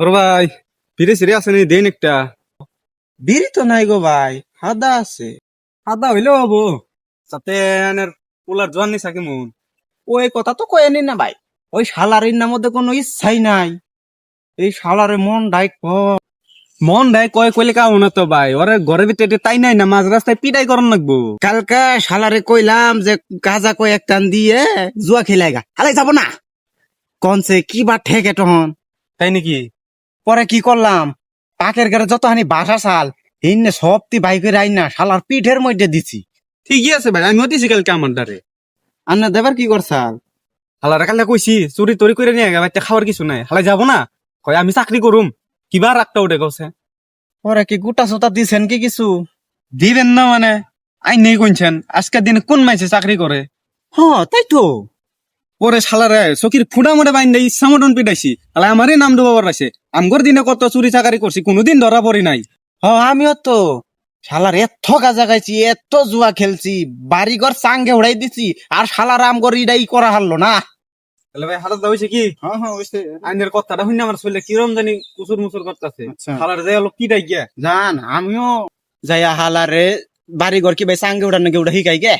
ওর ভাই ফিরে সিরে আসেনি দেন একটা বিড়ি তো নাই গো ভাই, সাদা আছে। সাদা হইলেও হবো সাথে আনের পোলার জোয়ান নিছা কেমন ওই কথা তো কয়েনি না ভাই, ওই শালারির নাম মধ্যে কোনো ইচ্ছাই নাই। এই শালারে মন ডাইক মন দেয় কয় কইলে কাও না তো ভাই ওরে ঘরের ভিতরে তাই নাই না মাঝ রাস্তায় পিটাই করন লাগবো। কালকা শালারে কইলাম যে গাজা কয় এক টান দিয়ে জুয়া খেলাইগা, হালাই যাব না কনছে কি বা ঠেকে তখন। তাই নাকি? পরে কি করলাম, পাকের ঘরে যতখানি বাসা চাল হিন্নে সবটি বাইকের আইন না শালার পিঠের মধ্যে দিছি। ঠিকই আছে ভাই আমিও দিছি কালকে আমার দ্বারে আন্না দেবার কি করছাল? হালারা কালে কইছি চুরি তরি করে নিয়ে গে বাচ্চা খাওয়ার কিছু নাই হালাই যাবো না কয় আমি চাকরি করুম কিবা রাগটা উঠে গেছে। পরে কি গুটা সুতা দিছেন কি কিছু? দিবেন না মানে আই নেই কইছেন আজকের দিনে কোন মাইছে চাকরি করে তাই তো। পরে শালারে চকির ফুটা মোটে বাইন দেয় ইচ্ছা মতন পিটাইছি হালাই আমারই নাম ডুবাবার আছে আমগর দিনে কত চুরি চাকারি করছি কোনোদিন ধরা পড়ি নাই। আমিও তো শালার এত গাজা গাইছি, এত জুয়া খেলছি, বাড়িঘর চাঙ্গে উড়াই দিছি, আর শালার আমগর ইডাই করা হারলো না। তাহলে ভাই হারাত হয়েছে কি আইনের কথাটা শুনে আমার শরীরে কিরম জানি কুচুর মুচুর করতেছে আচ্ছা। শালার যাই হলো পিটাই গিয়া জান আমিও যাইয়া হালারে বাড়িঘর কি ভাই চাঙ্গে উড়ানো গে উড়া শিখাই গে।